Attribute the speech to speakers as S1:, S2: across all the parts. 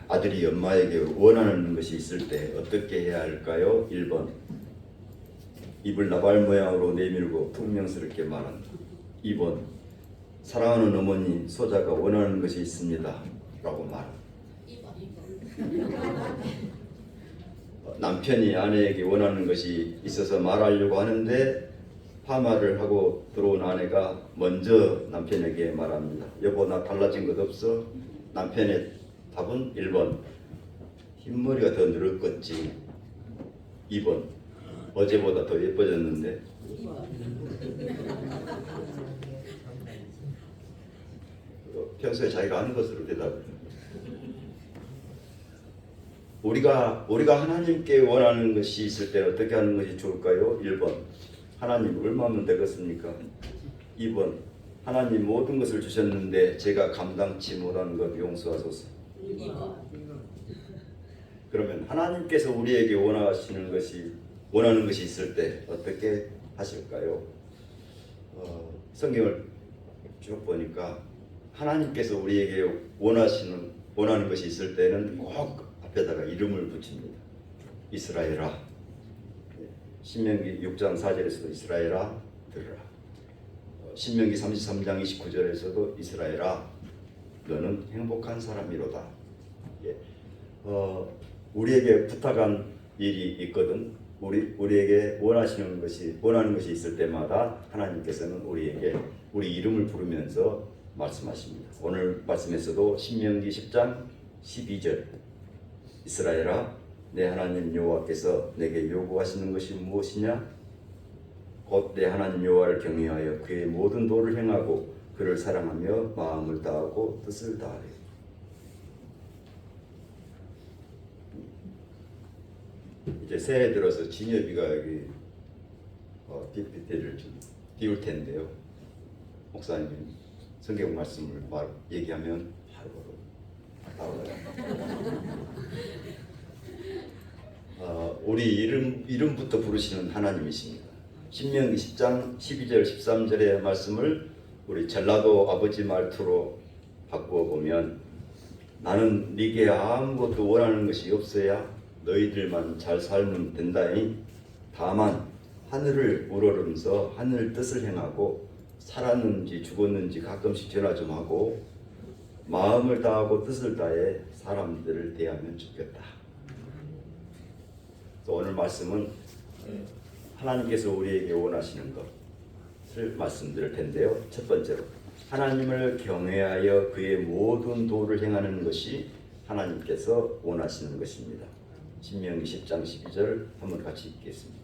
S1: 아들이 엄마에게 원하는 것이 있을 때 어떻게 해야 할까요? 1번 입을 나발 모양으로 내밀고 퉁명스럽게 말한다. 2번 사랑하는 어머니 소자가 원하는 것이 있습니다 라고 말한다. 남편이 아내에게 원하는 것이 있어서 말하려고 하는데 파마를 하고 들어온 아내가 먼저 남편에게 말합니다. 여보, 나 달라진 것 없어? 남편의 답은 1번 흰머리가 더 늘었겠지. 2번 어제보다 더 예뻐졌는데. 평소에 자기가 아는 것으로 대답을. 우리가 하나님께 원하는 것이 있을 때 어떻게 하는 것이 좋을까요? 1번 하나님 얼마면 되겠습니까? 2번 하나님 모든 것을 주셨는데 제가 감당치 못하는 것 용서하소서. 2번 그러면 하나님께서 우리에게 원하는 것이 있을 때 어떻게 하실까요? 성경을 쭉 보니까 하나님께서 우리에게 원하는 것이 있을 때는 꼭 앞에다가 이름을 붙입니다. 이스라엘아. 신명기 6장 4절에서도 이스라엘아 들으라. 신명기 33장 29절에서도 이스라엘아 너는 행복한 사람이로다. 우리에게 부탁한 일이 있거든. 우리에게 원하는 것이 있을 때마다 하나님께서는 우리 이름을 부르면서 말씀하십니다. 오늘 말씀에서도 신명기 10장 12절 이스라엘아 내 하나님 여호와께서 내게 요구하시는 것이 무엇이냐? 곧 내 하나님 여호와를 경외하여 그의 모든 도를 행하고 그를 사랑하며 마음을 다하고 뜻을 다하래. 이제 새해 들어서 진여비가 여기 PPT를 좀 띄울 텐데요. 목사님 성경 말씀을 얘기하면 바로 나와요. 우리 이름부터 부르시는 하나님이십니다. 신명기 10장 12절 13절의 말씀을 우리 전라도 아버지 말투로 바꾸어 보면 나는 네게 아무것도 원하는 것이 없어야 너희들만 잘 살면 된다니 다만 하늘을 우러르면서 하늘 뜻을 행하고 살았는지 죽었는지 가끔씩 전화 좀 하고 마음을 다하고 뜻을 다해 사람들을 대하면 좋겠다. 오늘 말씀은 하나님께서 우리에게 원하시는 것을 말씀드릴 텐데요. 첫 번째로 하나님을 경외하여 그의 모든 도를 행하는 것이 하나님께서 원하시는 것입니다. 신명기 10장 12절 한번 같이 읽겠습니다.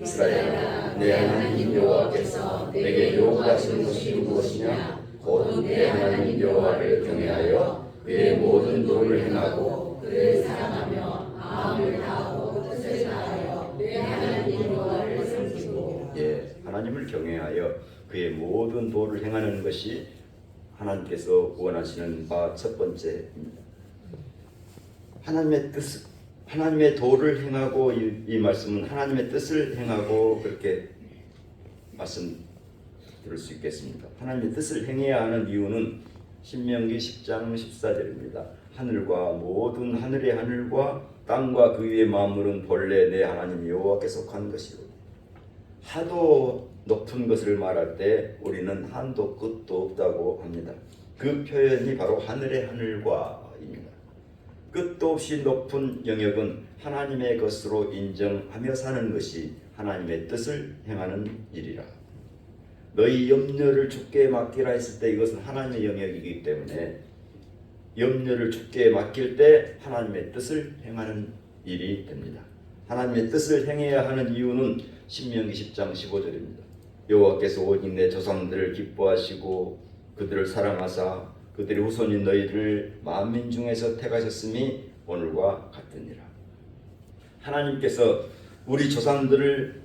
S1: 이스라엘아 내 하나님 여호와께서 내게 요구하시는 것이 무엇이냐? 곧 내 하나님 여호와를 경외하여 그의 모든 도를 행하고 그를 사랑하며 마음을 다하고 뜻을 다하여 내 하나님 여호와를 섬기고. 하나님을 경외하여 그의 모든 도를 행하는 것이 하나님께서 원하시는 바 첫 번째입니다. 하나님의 도를 행하고 이 말씀은 하나님의 뜻을 행하고 그렇게 말씀 들을 수 있겠습니다. 하나님의 뜻을 행해야 하는 이유는 신명기 10장 14절입니다. 하늘과 모든 하늘의 하늘과 땅과 그 위에 만물은 본래 내 하나님 여호와께 속한 것이로. 하도 높은 것을 말할 때 우리는 한도 끝도 없다고 합니다. 그 표현이 바로 하늘의 하늘과입니다. 끝도 없이 높은 영역은 하나님의 것으로 인정하며 사는 것이 하나님의 뜻을 행하는 일이라. 너희 염려를 주께 맡기라 했을 때 이것은 하나님의 영역이기 때문에 염려를 주께 맡길 때 하나님의 뜻을 행하는 일이 됩니다. 하나님의 뜻을 행해야 하는 이유는 신명기 10장 15절입니다. 여호와께서 오직 내 조상들을 기뻐하시고 그들을 사랑하사 그들의 후손인 너희들을 만민 중에서 택하셨음이 오늘과 같으니라. 하나님께서 우리 조상들을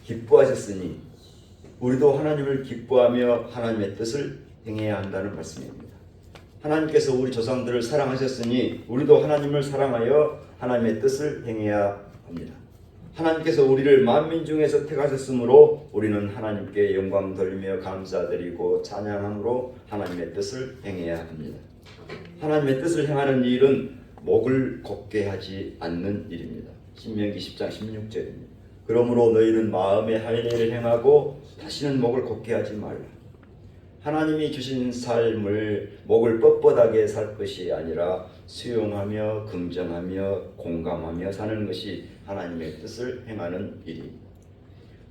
S1: 기뻐하셨으니 우리도 하나님을 기뻐하며 하나님의 뜻을 행해야 한다는 말씀입니다. 하나님께서 우리 조상들을 사랑하셨으니 우리도 하나님을 사랑하여 하나님의 뜻을 행해야 합니다. 하나님께서 우리를 만민 중에서 택하셨으므로 우리는 하나님께 영광 돌리며 감사드리고 찬양함으로 하나님의 뜻을 행해야 합니다. 하나님의 뜻을 행하는 일은 목을 걷게 하지 않는 일입니다. 신명기 10장 16절입니다. 그러므로 너희는 마음의 할례를 행하고 다시는 목을 걷게 하지 말라. 하나님이 주신 삶을 목을 뻣뻣하게 살 것이 아니라 수용하며 긍정하며 공감하며 사는 것이 하나님의 뜻을 행하는 일입니다.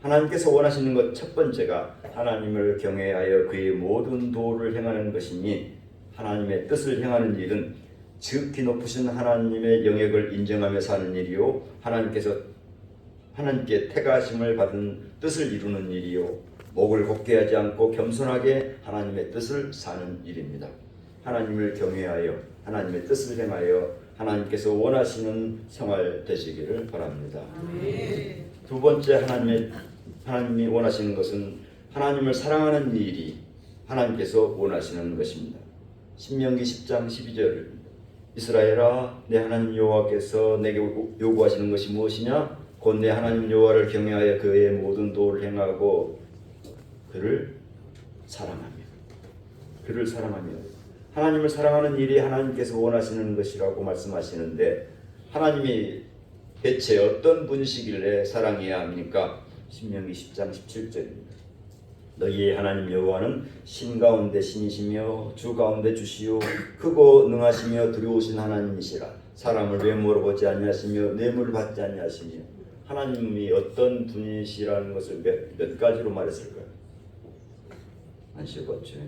S1: 하나님께서 원하시는 것 첫 번째가 하나님을 경외하여 그의 모든 도를 행하는 것이니, 하나님의 뜻을 행하는 일은 지극히 높으신 하나님의 영역을 인정하며 사는 일이요, 하나님께 택하심을 받은 뜻을 이루는 일이요, 목을 걷게 하지 않고 겸손하게 하나님의 뜻을 사는 일입니다. 하나님을 경외하여 하나님의 뜻을 행하여 하나님께서 원하시는 생활 되시기를 바랍니다. 두 번째, 하나님이 원하시는 것은 하나님을 사랑하는 일이 하나님께서 원하시는 것입니다. 신명기 10장 12절, 이스라엘아, 내 하나님 여호와께서 내게 요구하시는 것이 무엇이냐? 곧 내 하나님 여호와를 경외하여 그의 모든 도를 행하고 그를 사랑하며 하나님을 사랑하는 일이 하나님께서 원하시는 것이라고 말씀하시는데, 하나님이 대체 어떤 분이시길래 사랑해야 합니까? 신명기 10장 17절입니다. 너희의 하나님 여호와는 신 가운데 신이시며 주 가운데 주시요 크고 능하시며 두려우신 하나님이시라. 사람을 외모로 보지 아니하시며 뇌물을 받지 아니하시며. 하나님이 어떤 분이시라는 것을 몇 가지로 말했을까요? 안 쉬었죠.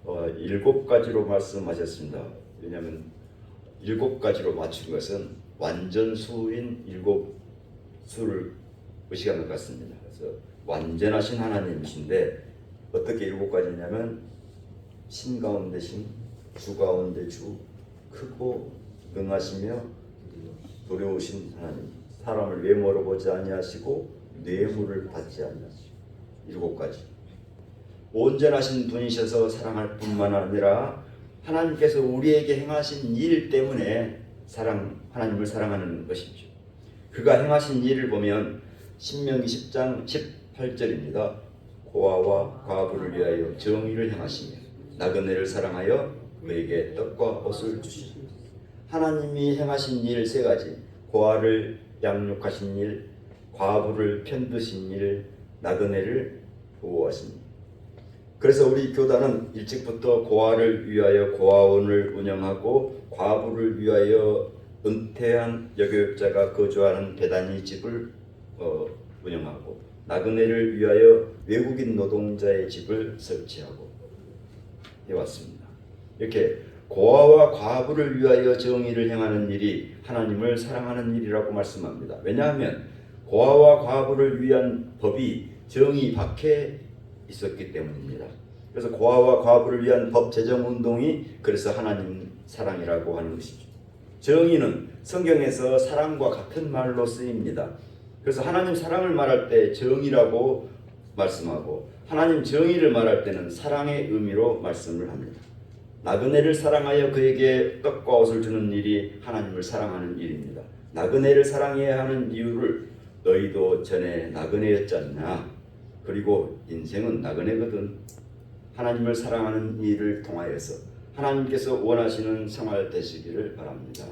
S1: 7가지로 말씀하셨습니다. 왜냐하면 7가지로 맞춘 것은 완전 수인 7수를 의식한 것 같습니다. 그래서 완전하신 하나님이신데 어떻게 7가지냐면 신 가운데 신, 주 가운데 주, 크고 능하시며 두려우신 하나님, 사람을 외모로 보지 아니하시고 뇌물을 받지 아니하시고. 7가지. 온전하신 분이셔서 사랑할 뿐만 아니라 하나님께서 우리에게 행하신 일 때문에 하나님을 사랑하는 것이죠. 그가 행하신 일을 보면 신명기 10장 18절입니다. 고아와 과부를 위하여 정의를 행하시며 나그네를 사랑하여 그에게 떡과 옷을 주시니. 하나님이 행하신 일 3가지, 고아를 양육하신 일, 과부를 편드신 일, 나그네를 보호하신 일. 그래서 우리 교단은 일찍부터 고아를 위하여 고아원을 운영하고 과부를 위하여 은퇴한 여교육자가 거주하는 배단위 집을 운영하고 나그네를 위하여 외국인 노동자의 집을 설치하고 해왔습니다. 이렇게 고아와 과부를 위하여 정의를 행하는 일이 하나님을 사랑하는 일이라고 말씀합니다. 왜냐하면 고아와 과부를 위한 법이 정의 밖에 있었기 때문입니다. 그래서 고아와 과부를 위한 법 제정 운동이 그래서 하나님 사랑이라고 하는 것이죠. 정의는 성경에서 사랑과 같은 말로 쓰입니다. 그래서 하나님 사랑을 말할 때 정의라고 말씀하고 하나님 정의를 말할 때는 사랑의 의미로 말씀을 합니다. 나그네를 사랑하여 그에게 떡과 옷을 주는 일이 하나님을 사랑하는 일입니다. 나그네를 사랑해야 하는 이유를 너희도 전에 나그네였지 않냐? 그리고 인생은 나그네거든. 하나님을 사랑하는 일을 통하여서 하나님께서 원하시는 생활 되시기를 바랍니다.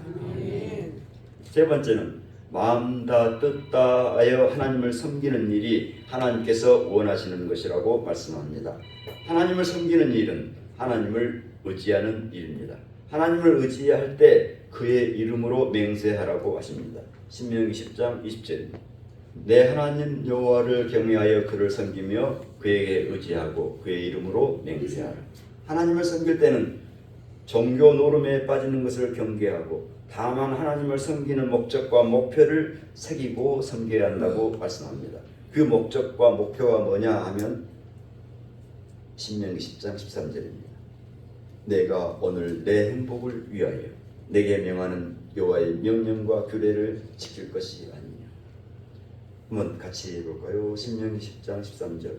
S1: 세 번째는 마음 다 뜻 다하여 하나님을 섬기는 일이 하나님께서 원하시는 것이라고 말씀합니다. 하나님을 섬기는 일은 하나님을 의지하는 일입니다. 하나님을 의지할 때 그의 이름으로 맹세하라고 하십니다. 신명기 10장 20절입니다. 내 하나님 여호와를 경외하여 그를 섬기며 그에게 의지하고 그의 이름으로 맹세하라. 하나님을 섬길 때는 종교 노름에 빠지는 것을 경계하고 다만 하나님을 섬기는 목적과 목표를 새기고 섬겨야 한다고 말씀합니다. 그 목적과 목표가 뭐냐 하면 신명기 10장 13절입니다. 내가 오늘 내 행복을 위하여 내게 명하는 여호와의 명령과 규례를 지킬 것이 아니냐. 한번 같이 해볼까요? 신명기 10장 13절.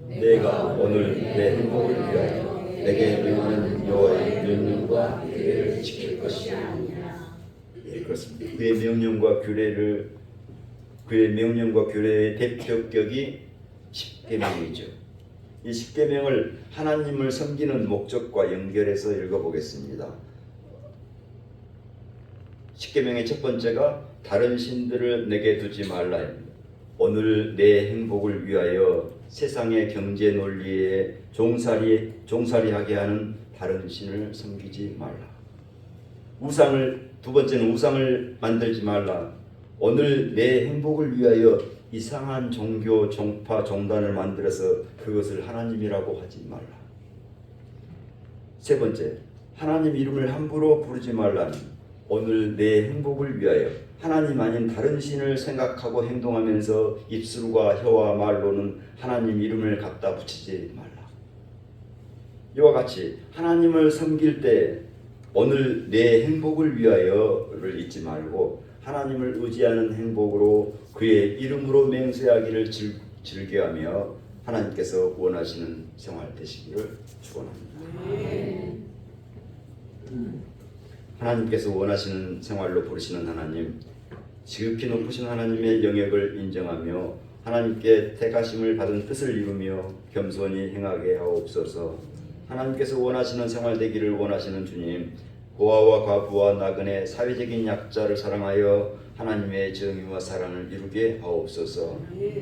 S1: 내가 오늘 내 행복을 위하여 내게 명하는 여호와의 명령과 규례를 지킬 것이 아니냐. 예, 그렇습니다. 그의 명령과 규례의 대표격이 10계명이죠. 이 십계명을 하나님을 섬기는 목적과 연결해서 읽어보겠습니다. 십계명의 첫 번째가 다른 신들을 내게 두지 말라입니다. 오늘 내 행복을 위하여 세상의 경제 논리에 종살이하게 하는 다른 신을 섬기지 말라. 두 번째는 우상을 만들지 말라. 오늘 내 행복을 위하여 이상한 종교, 종파, 종단을 만들어서 그것을 하나님이라고 하지 말라. 세 번째, 하나님 이름을 함부로 부르지 말라니. 오늘 내 행복을 위하여 하나님 아닌 다른 신을 생각하고 행동하면서 입술과 혀와 말로는 하나님 이름을 갖다 붙이지 말라. 이와 같이 하나님을 섬길 때 오늘 내 행복을 위하여를 잊지 말고 하나님을 의지하는 행복으로 그의 이름으로 맹세하기를 즐겨하며 하나님께서 원하시는 생활 되시기를 축원합니다. 하나님께서 원하시는 생활로 부르시는 하나님, 지극히 높으신 하나님의 영역을 인정하며 하나님께 택하심을 받은 뜻을 이루며 겸손히 행하게 하옵소서. 하나님께서 원하시는 생활 되기를 원하시는 주님, 고아와 과부와 나그네 사회적인 약자를 사랑하여 하나님의 정의와 사랑을 이루게 하옵소서.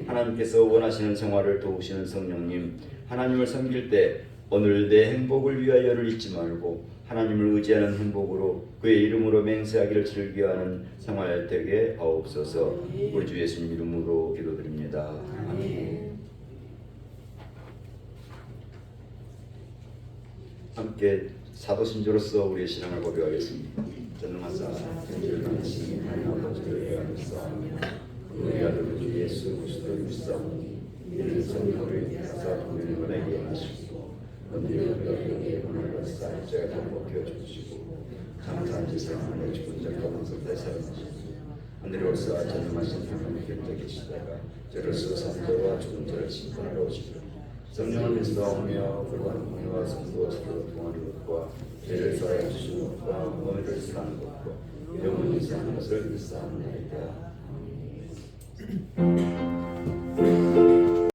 S1: 하나님께서 원하시는 생활을 도우시는 성령님, 하나님을 섬길 때 오늘 내 행복을 위하여를 잊지 말고 하나님을 의지하는 행복으로 그의 이름으로 맹세하기를 즐겨하는 생활 되게 하옵소서. 우리 주 예수님 이름으로 기도드립니다. 아멘. 함께 사도신조로서 우리의 신앙을 고백하겠습니다. 전능하사 존재하신 하나님 아버지를 예언하사오며 우리 아들 주 예수 그리스도를 믿사오니 이는 성령을 인하사 동행을 내게 하시고 은혜를 우리에게 은혜를 쌓여 제가 복해 주시고 감사한 지상을 죽은 자 가운데서 되살리시고 하늘로서 전능하신 하나님 곁에 계시다가 저로서 산자와 죽은 자를 심판하러 오시고 성령을 믿사오며 그러한 공의와 성도와 서로 통하는 것과 죄를 사하여 주시는 것과 의를 사하는 것과 영원히 사는 것을 믿사옵나이다.